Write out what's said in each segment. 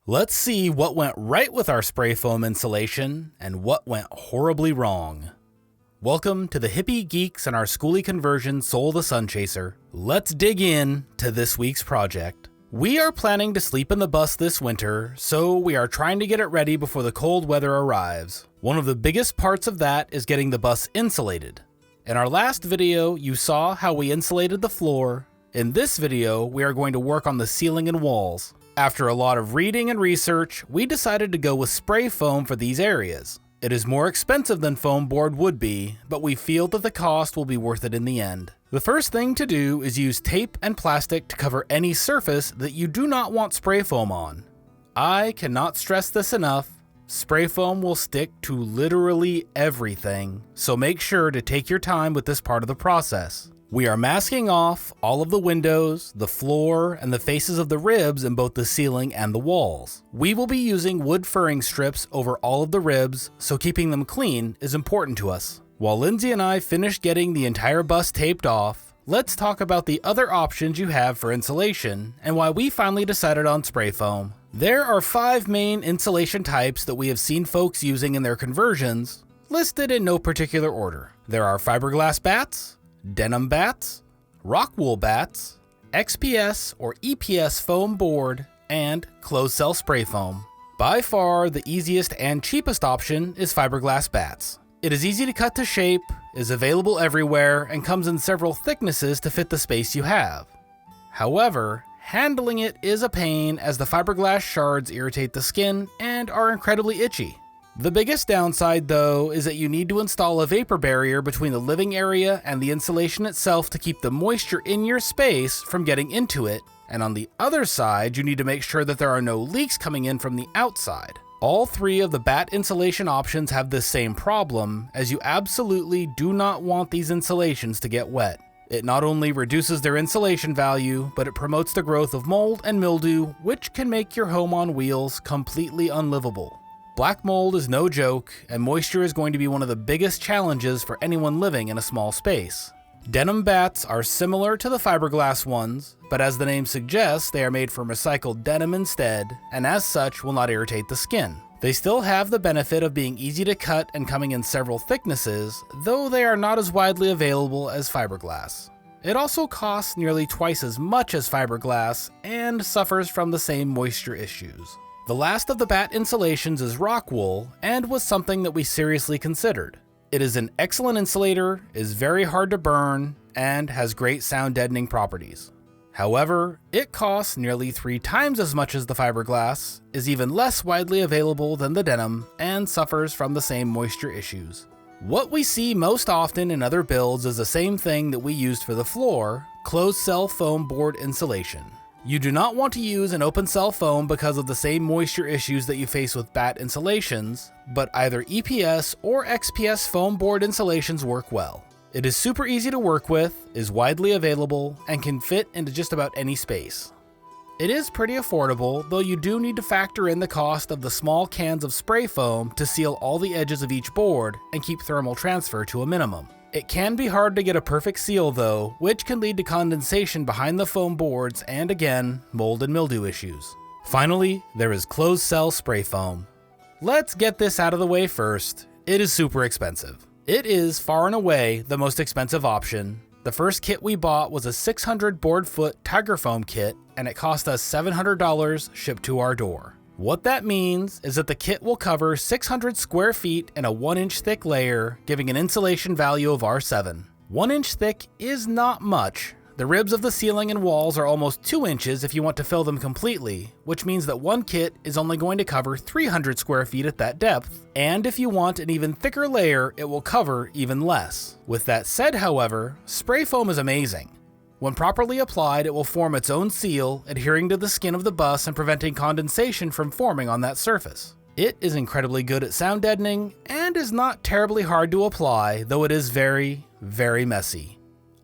Let's see what went right with our spray foam insulation and what went horribly wrong. Welcome to the Hippie Geeks and our Schoolie Conversion Soul the Sun Chaser. Let's dig in to this week's project. We are planning to sleep in the bus this winter, so we are trying to get it ready before the cold weather arrives. One of the biggest parts of that is getting the bus insulated. In our last video, you saw how we insulated the floor. In this video, we are going to work on the ceiling and walls. After a lot of reading and research, we decided to go with spray foam for these areas. It is more expensive than foam board would be, but we feel that the cost will be worth it in the end. The first thing to do is use tape and plastic to cover any surface that you do not want spray foam on. I cannot stress this enough. Spray foam will stick to literally everything, so make sure to take your time with this part of the process. We are masking off all of the windows, the floor, and the faces of the ribs in both the ceiling and the walls. We will be using wood furring strips over all of the ribs, so keeping them clean is important to us. While Lindsay and I finish getting the entire bus taped off, let's talk about the other options you have for insulation and why we finally decided on spray foam. There are 5 main insulation types that we have seen folks using in their conversions, listed in no particular order. There are fiberglass bats, denim bats, rock wool bats, XPS or EPS foam board, and closed cell spray foam. By far, the easiest and cheapest option is fiberglass bats. It is easy to cut to shape, is available everywhere, and comes in several thicknesses to fit the space you have. However, handling it is a pain as the fiberglass shards irritate the skin and are incredibly itchy. The biggest downside, though, is that you need to install a vapor barrier between the living area and the insulation itself to keep the moisture in your space from getting into it, and on the other side, you need to make sure that there are no leaks coming in from the outside. All 3 of the bat insulation options have this same problem, as you absolutely do not want these insulations to get wet. It not only reduces their insulation value, but it promotes the growth of mold and mildew, which can make your home on wheels completely unlivable. Black mold is no joke, and moisture is going to be one of the biggest challenges for anyone living in a small space. Denim bats are similar to the fiberglass ones, but as the name suggests, they are made from recycled denim instead, and as such will not irritate the skin. They still have the benefit of being easy to cut and coming in several thicknesses, though they are not as widely available as fiberglass. It also costs nearly twice as much as fiberglass and suffers from the same moisture issues. The last of the bat insulations is rock wool and was something that we seriously considered. It is an excellent insulator, is very hard to burn, and has great sound deadening properties. However, it costs nearly 3 times as much as the fiberglass, is even less widely available than the denim, and suffers from the same moisture issues. What we see most often in other builds is the same thing that we used for the floor, closed cell foam board insulation. You do not want to use an open cell foam because of the same moisture issues that you face with bat insulations, but either EPS or XPS foam board insulations work well. It is super easy to work with, is widely available, and can fit into just about any space. It is pretty affordable, though you do need to factor in the cost of the small cans of spray foam to seal all the edges of each board and keep thermal transfer to a minimum. It can be hard to get a perfect seal though, which can lead to condensation behind the foam boards and again, mold and mildew issues. Finally, there is closed cell spray foam. Let's get this out of the way first. It is super expensive. It is far and away the most expensive option. The first kit we bought was a 600 board foot Tiger Foam kit, and it cost us $700 shipped to our door. What that means is that the kit will cover 600 square feet in a 1-inch thick layer, giving an insulation value of R7. 1 inch thick is not much. The ribs of the ceiling and walls are almost 2 inches if you want to fill them completely, which means that one kit is only going to cover 300 square feet at that depth, and if you want an even thicker layer, it will cover even less. With that said, however, spray foam is amazing. When properly applied, it will form its own seal, adhering to the skin of the bus and preventing condensation from forming on that surface. It is incredibly good at sound deadening and is not terribly hard to apply, though it is very, very messy.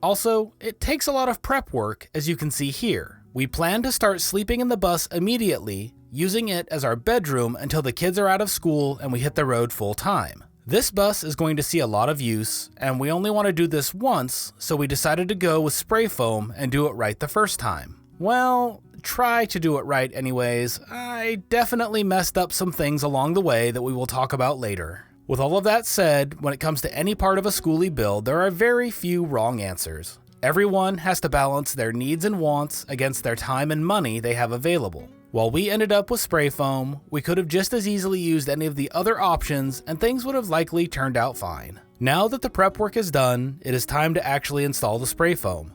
Also, it takes a lot of prep work, as you can see here. We plan to start sleeping in the bus immediately, using it as our bedroom until the kids are out of school and we hit the road full time. This bus is going to see a lot of use, and we only want to do this once, so we decided to go with spray foam and do it right the first time. Well, try to do it right anyways. I definitely messed up some things along the way that we will talk about later. With all of that said, when it comes to any part of a schoolie build, there are very few wrong answers. Everyone has to balance their needs and wants against their time and money they have available. While we ended up with spray foam, we could have just as easily used any of the other options and things would have likely turned out fine. Now that the prep work is done, it is time to actually install the spray foam.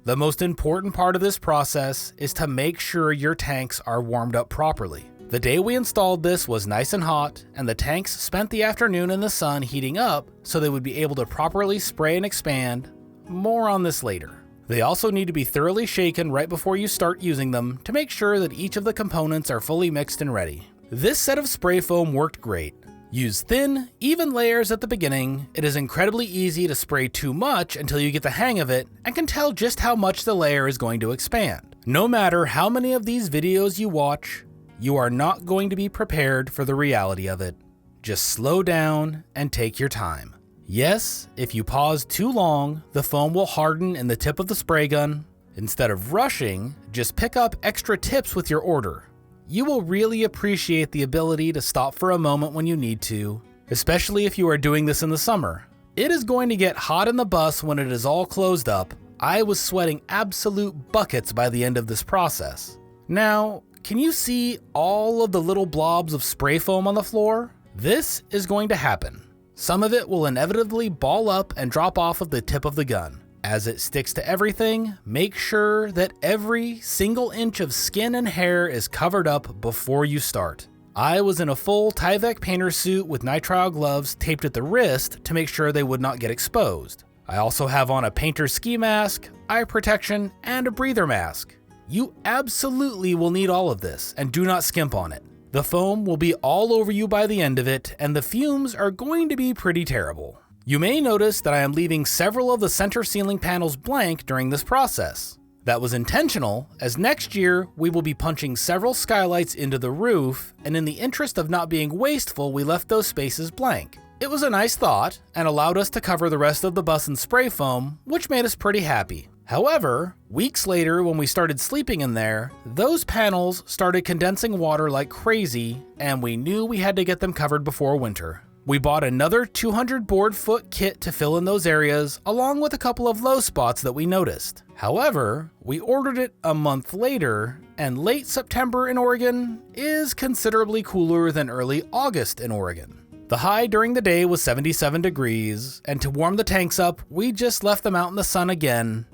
The most important part of this process is to make sure your tanks are warmed up properly. The day we installed this was nice and hot, and the tanks spent the afternoon in the sun heating up so they would be able to properly spray and expand. More on this later. They also need to be thoroughly shaken right before you start using them to make sure that each of the components are fully mixed and ready. This set of spray foam worked great. Use thin, even layers at the beginning. It is incredibly easy to spray too much until you get the hang of it and can tell just how much the layer is going to expand. No matter how many of these videos you watch, you are not going to be prepared for the reality of it. Just slow down and take your time. Yes, if you pause too long, the foam will harden in the tip of the spray gun. Instead of rushing, just pick up extra tips with your order. You will really appreciate the ability to stop for a moment when you need to, especially if you are doing this in the summer. It is going to get hot in the bus when it is all closed up. I was sweating absolute buckets by the end of this process. Now, can you see all of the little blobs of spray foam on the floor? This is going to happen. Some of it will inevitably ball up and drop off of the tip of the gun. As it sticks to everything, make sure that every single inch of skin and hair is covered up before you start. I was in a full Tyvek painter suit with nitrile gloves taped at the wrist to make sure they would not get exposed. I also have on a painter ski mask, eye protection, and a breather mask. You absolutely will need all of this, and do not skimp on it. The foam will be all over you by the end of it, and the fumes are going to be pretty terrible. You may notice that I am leaving several of the center ceiling panels blank during this process. That was intentional, as next year we will be punching several skylights into the roof, and in the interest of not being wasteful, we left those spaces blank. It was a nice thought, and allowed us to cover the rest of the bus in spray foam, which made us pretty happy. However, weeks later when we started sleeping in there, those panels started condensing water like crazy, and we knew we had to get them covered before winter. We bought another 200 board foot kit to fill in those areas, along with a couple of low spots that we noticed. However, we ordered it a month later, and late September in Oregon is considerably cooler than early August in Oregon. The high during the day was 77 degrees, and to warm the tanks up, we just left them out in the sun again,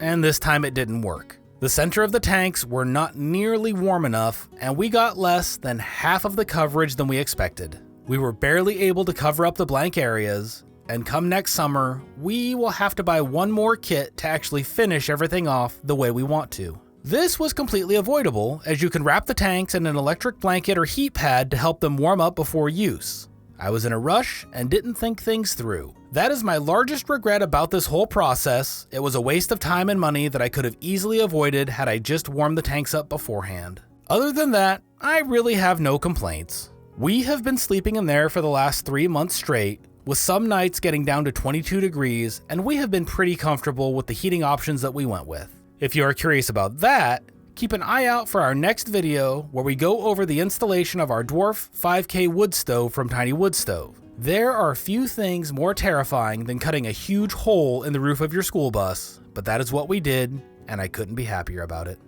and this time it didn't work. The center of the tanks were not nearly warm enough, and we got less than half of the coverage than we expected. We were barely able to cover up the blank areas, and come next summer, we will have to buy one more kit to actually finish everything off the way we want to. This was completely avoidable, as you can wrap the tanks in an electric blanket or heat pad to help them warm up before use. I was in a rush and didn't think things through. That is my largest regret about this whole process. It was a waste of time and money that I could have easily avoided had I just warmed the tanks up beforehand. Other than that, I really have no complaints. We have been sleeping in there for the last 3 months straight, with some nights getting down to 22 degrees, and we have been pretty comfortable with the heating options that we went with. If you are curious about that, keep an eye out for our next video where we go over the installation of our Dwarf 5K wood stove from Tiny Wood Stove. There are few things more terrifying than cutting a huge hole in the roof of your school bus, but that is what we did, and I couldn't be happier about it.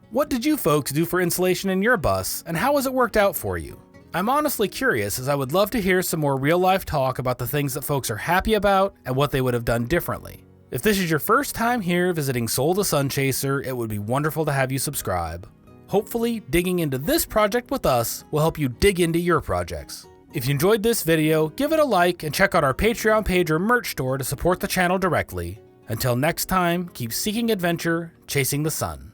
What did you folks do for insulation in your bus, and how has it worked out for you? I'm honestly curious, as I would love to hear some more real-life talk about the things that folks are happy about and what they would have done differently. If this is your first time here visiting Soul the Sunchaser, it would be wonderful to have you subscribe. Hopefully, digging into this project with us will help you dig into your projects. If you enjoyed this video, give it a like and check out our Patreon page or merch store to support the channel directly. Until next time, keep seeking adventure, chasing the sun.